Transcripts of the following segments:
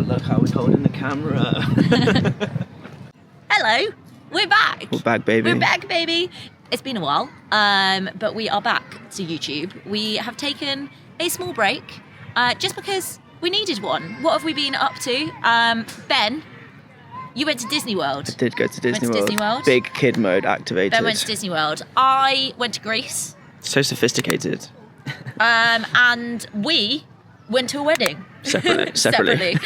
look how we're holding the camera. Hello, we're back. We're back, baby. We're back, baby. It's been a while, but we are back to YouTube. We have taken a small break, just because we needed one. What have we been up to? Ben, you went to Disney World. I did go to Disney Went to World. Disney World. Big kid mode activated. Ben went to Disney World. I went to Greece. So sophisticated. And we went to a wedding. Separately.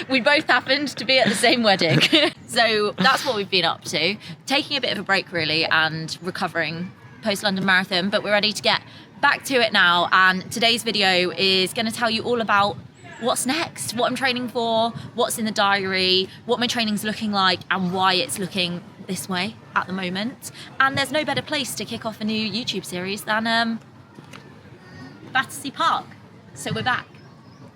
We both happened to be at the same wedding. So that's what we've been up to. Taking a bit of a break, really, and recovering post-London Marathon. But we're ready to get back to it now. And today's video is going to tell you all about what's next, what I'm training for, what's in the diary, what my training's looking like, and why it's looking this way at the moment. And there's no better place to kick off a new YouTube series than Battersea Park. So we're back.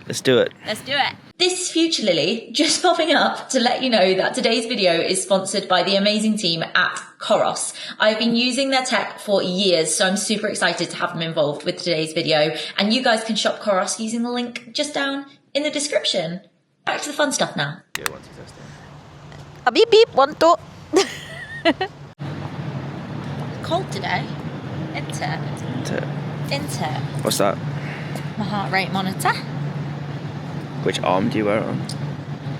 Let's do it. Let's do it. This is Future Lily, just popping up to let you know that today's video is sponsored by the amazing team at Coros. I've been using their tech for years, so I'm super excited to have them involved with today's video. And you guys can shop Coros using the link just down in the description. Back to the fun stuff now. Yeah, one, two, testing. A beep beep, 1, 2. Cold today. Enter. What's that? My heart rate monitor. Which arm do you wear it on?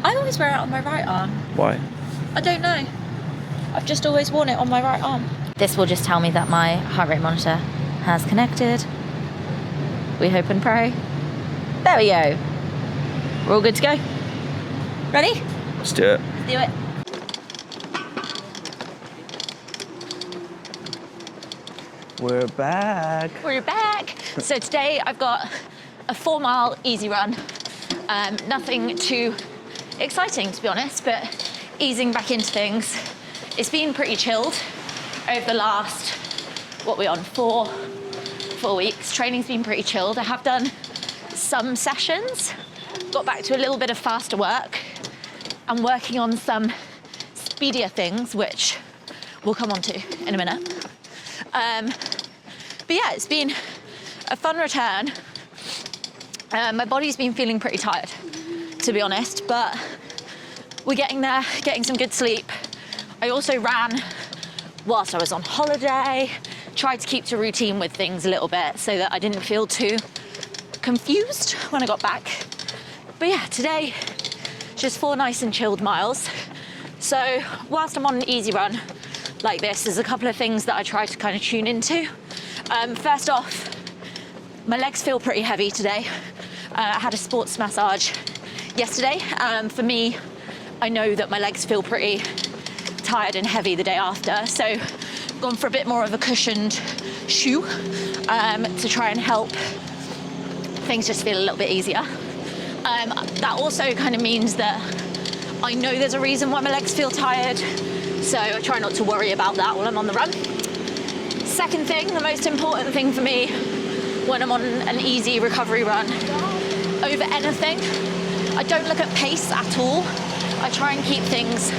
I always wear it on my right arm. Why? I don't know. I've just always worn it on my right arm. This will just tell me that my heart rate monitor has connected. We hope and pray. There we go. We're all good to go. Ready? Let's do it. Let's do it. We're back. We're back. So today I've got a 4-mile easy run. Nothing too exciting, to be honest, but easing back into things. It's been pretty chilled over the last, what we're on, 4 weeks. Training's been pretty chilled. I have done some sessions, got back to a little bit of faster work. I'm working on some speedier things, which we'll come on to in a minute. But yeah, it's been a fun return. My body's been feeling pretty tired, to be honest, but we're getting there, getting some good sleep. I also ran whilst I was on holiday, tried to keep to routine with things a little bit so that I didn't feel too confused when I got back. But yeah, today, just 4 nice and chilled miles. So whilst I'm on an easy run like this, there's a couple of things that I try to kind of tune into. First off, my legs feel pretty heavy today. I had a sports massage yesterday. For me, I know that my legs feel pretty tired and heavy the day after, so I've gone for a bit more of a cushioned shoe to try and help things just feel a little bit easier. That also kind of means that I know there's a reason why my legs feel tired, so I try not to worry about that while I'm on the run. Second thing, the most important thing for me when I'm on an easy recovery run, over anything, I don't look at pace at all. I try and keep things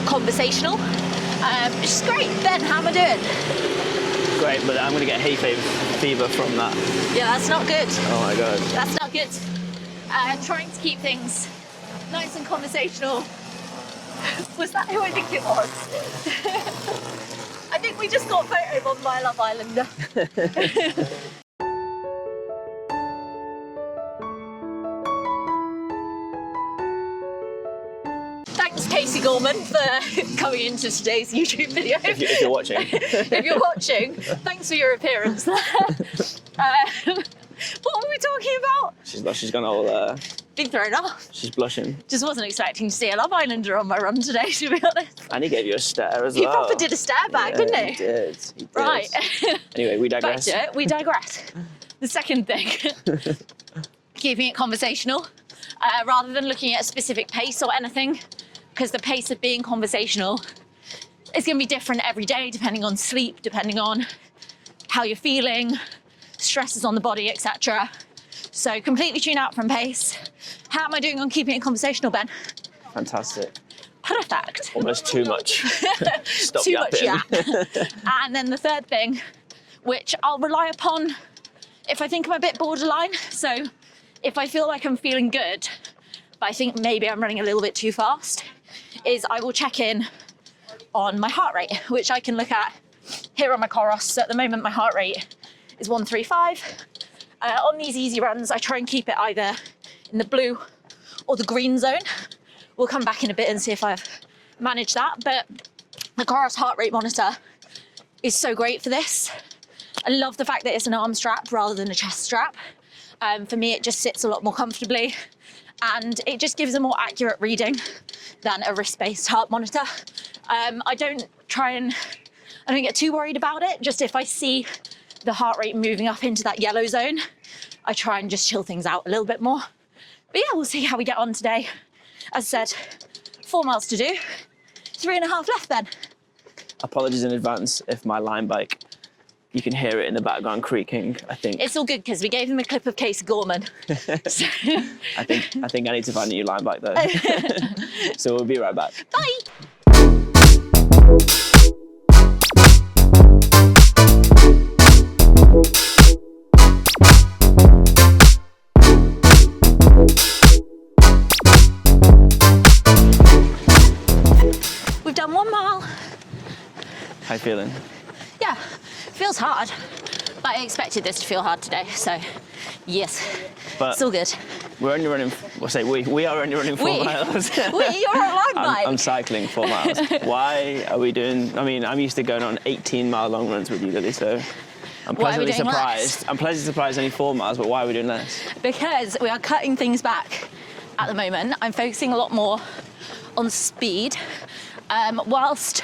conversational, which is great. Ben, how am I doing? Great, but I'm gonna get hay fever from that. Yeah, that's not good. Oh my god. That's not good. Trying to keep things nice and conversational. Was that who I think it was? I think we just got photobombed by a Love Islander. Thanks, Casey Gorman, for coming into today's YouTube video. If you're watching. If you're watching, thanks for your appearance there. What were we talking about? She's gone all, Been thrown off. she's blushing. Just wasn't expecting to see a Love Islander on my run today, to be honest. And he gave you a stare as He well. proper did a stare back, Yeah, didn't he? He did. Right. Anyway, we Back digress. to it. We digress. The second thing, keeping it conversational, rather than looking at a specific pace or anything, because the pace of being conversational is going to be different every day, depending on sleep, depending on how you're feeling, stresses on the body, etc. So completely tune out from pace. How am I doing on keeping it conversational, Ben? Fantastic. Perfect. Almost too much. Stop Too much yapping. yap. And then the third thing, which I'll rely upon if I think I'm a bit borderline. So if I feel like I'm feeling good, but I think maybe I'm running a little bit too fast, is I will check in on my heart rate, which I can look at here on my Coros. So at the moment, my heart rate is 135. On these easy runs, I try and keep it either in the blue or the green zone. We'll come back in a bit and see if I've managed that. But the Coros heart rate monitor is so great for this. I love the fact that it's an arm strap rather than a chest strap. For me, it just sits a lot more comfortably, and it just gives a more accurate reading than a wrist-based heart monitor. I don't get too worried about it. Just if I see the heart rate moving up into that yellow zone, I try and just chill things out a little bit more. But yeah, we'll see how we get on today. As I said, 4 miles to do, 3.5 left then. Apologies in advance if my line bike, you can hear it in the background creaking, I think. It's all good because we gave him a clip of Casey Gorman. So. I think I need to find a new line bike though. So we'll be right back. Bye. We've done 1 mile. How you feeling? Yeah, feels hard, but I expected this to feel hard today, so yes, But it's all good. We're only running, we are only running 4 miles. You're a line bike. I'm cycling 4 miles. Why are we doing, I'm used to going on 18-mile long runs with you, Lily, so I'm pleasantly surprised. I'm pleasantly surprised only 4 miles, but why are we doing less? Because we are cutting things back at the moment. I'm focusing a lot more on speed. Whilst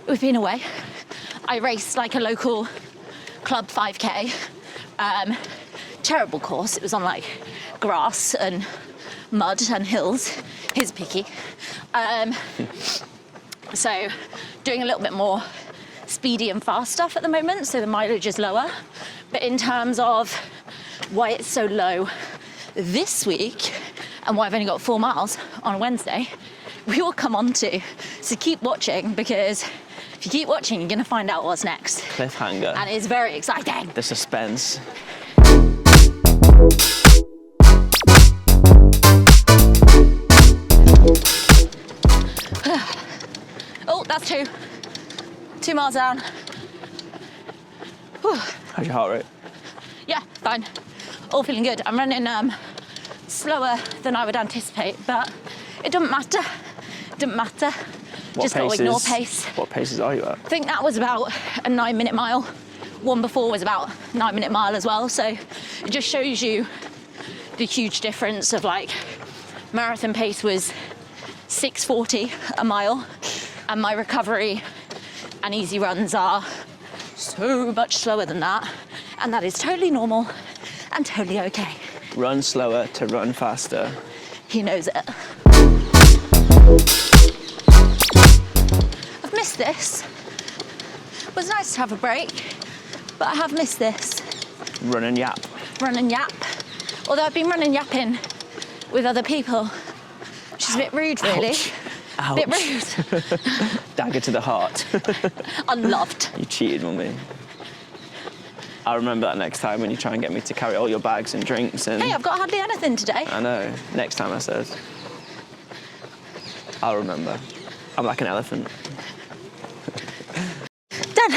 we've been away, I raced like a local club 5K. Terrible course. It was on like grass and mud and hills. Here's picky. So doing a little bit more speedy and fast stuff at the moment, so the mileage is lower. But in terms of why it's so low this week and why I've only got 4 miles on a Wednesday, we will come on to. So keep watching, because if you keep watching, you're going to find out what's next. Cliffhanger. And it's very exciting. The suspense. Oh, that's 2. 2 miles down. Whew. How's your heart rate? Yeah, fine. All feeling good. I'm running slower than I would anticipate, but it doesn't matter. It doesn't matter. Just got to ignore pace. What paces are you at? I think that was about a 9-minute mile. One before was about 9-minute mile as well. So it just shows you the huge difference of, like, marathon pace was 6:40 a mile, and my recovery and easy runs are so much slower than that. And that is totally normal and totally okay. Run slower to run faster. He knows it. I've missed this. It was nice to have a break, but I have missed this. Run and yap. Run and yap. Although I've been running yapping with other people, which is a bit rude, really. Ouch. Ouch. Bit rude. Dagger to the heart. Unloved. You cheated on me. I'll remember that next time when you try and get me to carry all your bags and drinks and... Hey, I've got hardly anything today. I know. Next time I said. I'll remember. I'm like an elephant. Done.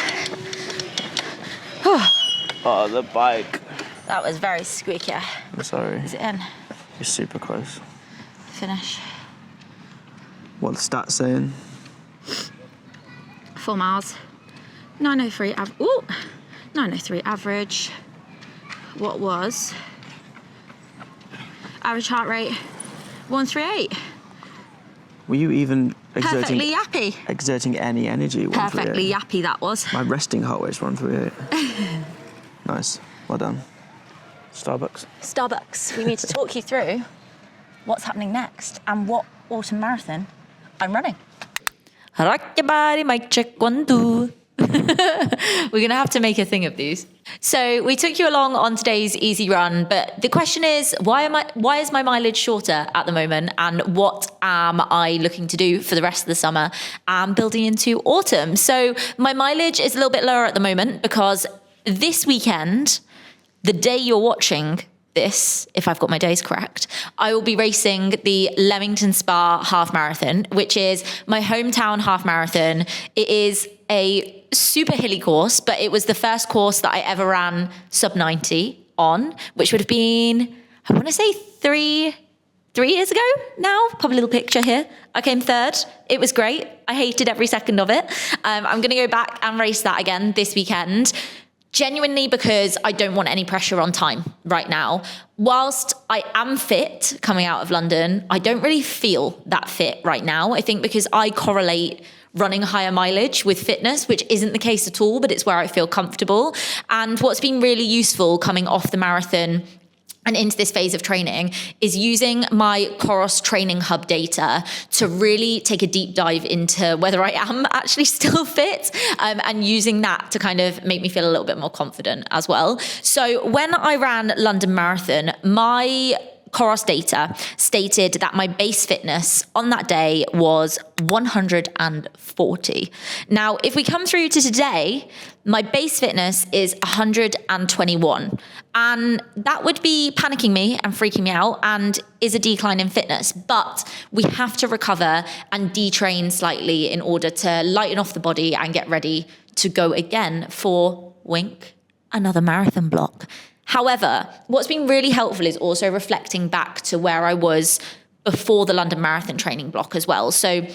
Oh, the bike. That was very squeaky. I'm sorry. Is it in? You're super close. Finish. What the stats saying? 4 miles. 9:03 Ooh. 9:03 average. What was average heart rate? 138. Were you even Perfectly yappy. exerting any energy? Perfectly yappy that was. My resting heart rate's 138. Nice. Well done. Starbucks. Starbucks. We need to talk you through what's happening next and what autumn marathon I'm running. Rock your body, mic check, 1, 2. We're going to have to make a thing of these. So we took you along on today's easy run, but the question is, why is my mileage shorter at the moment, and what am I looking to do for the rest of the summer and building into autumn? So my mileage is a little bit lower at the moment because this weekend, the day you're watching this, if I've got my days correct, I will be racing the Leamington Spa half marathon, which is my hometown half marathon. It is a super hilly course, but it was the first course that I ever ran sub 90 on, which would have been, I want to say 3 years ago now. Pop a little picture here. I came third. It was great. I hated every second of it. I'm going to go back and race that again this weekend. Genuinely because I don't want any pressure on time right now. Whilst I am fit coming out of London, I don't really feel that fit right now. I think because I correlate running higher mileage with fitness, which isn't the case at all, but it's where I feel comfortable. And what's been really useful coming off the marathon and into this phase of training is using my Coros Training Hub data to really take a deep dive into whether I am actually still fit, and using that to kind of make me feel a little bit more confident as well. So when I ran London Marathon, my Coros data stated that my base fitness on that day was 140. Now, if we come through to today, my base fitness is 121. And that would be panicking me and freaking me out and is a decline in fitness. But we have to recover and detrain slightly in order to lighten off the body and get ready to go again for, wink, another marathon block. However, what's been really helpful is also reflecting back to where I was before the London Marathon training block as well. So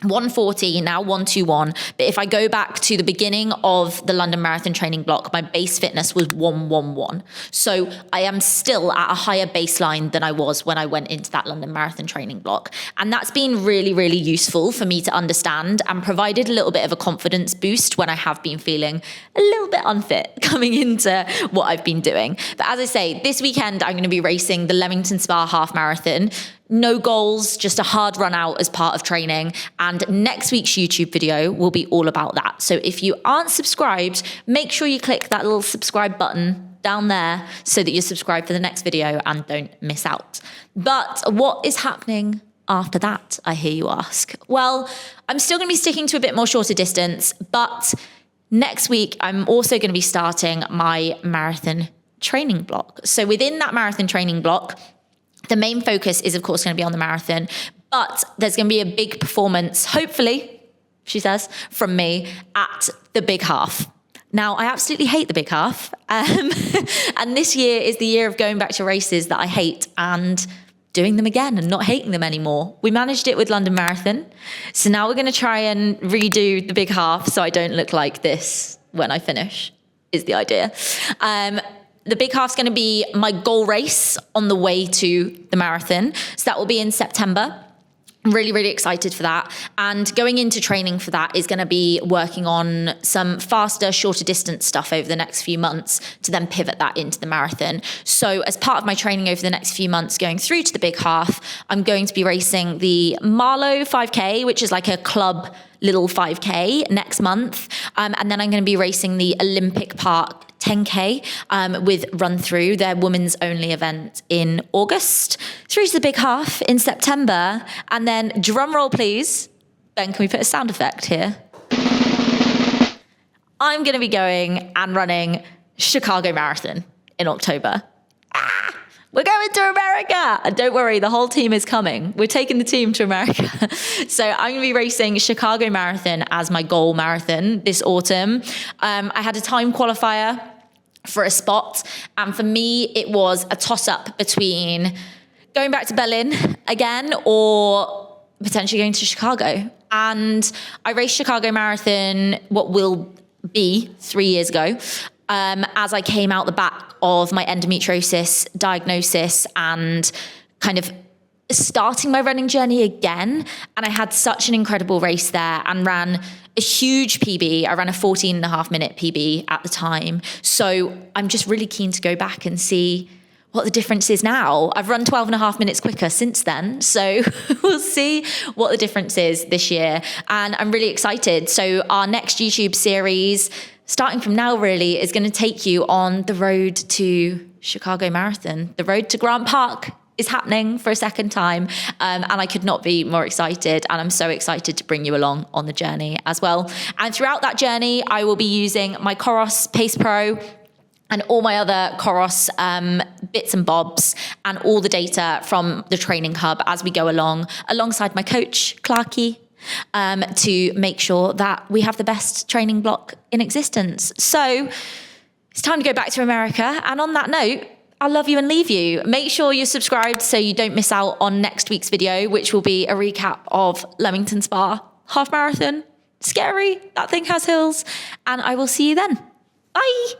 140, now 121. But if I go back to the beginning of the London Marathon training block, my base fitness was 111. So I am still at a higher baseline than I was when I went into that London Marathon training block. And that's been really, really useful for me to understand and provided a little bit of a confidence boost when I have been feeling a little bit unfit coming into what I've been doing. But as I say, this weekend, I'm going to be racing the Leamington Spa half marathon. No goals, just a hard run out as part of training. And next week's YouTube video will be all about that. So if you aren't subscribed, make sure you click that little subscribe button down there so that you're subscribed for the next video and don't miss out. But what is happening after that, I hear you ask? Well, I'm still going to be sticking to a bit more shorter distance, but next week, I'm also going to be starting my marathon training block. So within that marathon training block, the main focus is, of course, going to be on the marathon, but there's going to be a big performance, hopefully, she says, from me at the big half. Now, I absolutely hate the big half. And this year is the year of going back to races that I hate and doing them again and not hating them anymore. We managed it with London Marathon. So now we're going to try and redo the big half so I don't look like this when I finish, is the idea. The big half's going to be my goal race on the way to the marathon. So that will be in September. I'm really, really excited for that. And going into training for that is going to be working on some faster, shorter distance stuff over the next few months to then pivot that into the marathon. So as part of my training over the next few months going through to the big half, I'm going to be racing the Marlow 5K, which is like a club little 5K next month. And then I'm going to be racing the Olympic Park 10K with Run Through, their women's only event in August, through to the big half in September. And then drum roll, please. Ben, can we put a sound effect here? I'm going to be going and running Chicago Marathon in October. We're going to America. And don't worry, the whole team is coming. We're taking the team to America. So I'm going to be racing Chicago Marathon as my goal marathon this autumn. I had a time qualifier for a spot. And for me, it was a toss-up between going back to Berlin again or potentially going to Chicago. And I raced Chicago Marathon, what will be 3 years ago, as I came out the back of my endometriosis diagnosis and kind of starting my running journey again. And I had such an incredible race there and ran a huge PB. I ran a 14.5-minute PB at the time. So I'm just really keen to go back and see what the difference is now. I've run 12.5 minutes quicker since then. So we'll see what the difference is this year. And I'm really excited. So our next YouTube series, starting from now really, is going to take you on the road to Chicago Marathon. The road to Grant Park is happening for a second time. And I could not be more excited. And I'm so excited to bring you along on the journey as well. And throughout that journey, I will be using my Coros Pace Pro and all my other Coros bits and bobs, and all the data from the training hub as we go along, alongside my coach, Clarky, to make sure that we have the best training block in existence. So it's time to go back to America. And on that note, I'll love you and leave you. Make sure you're subscribed so you don't miss out on next week's video, which will be a recap of Leamington Spa half marathon. Scary, that thing has hills. And I will see you then. Bye.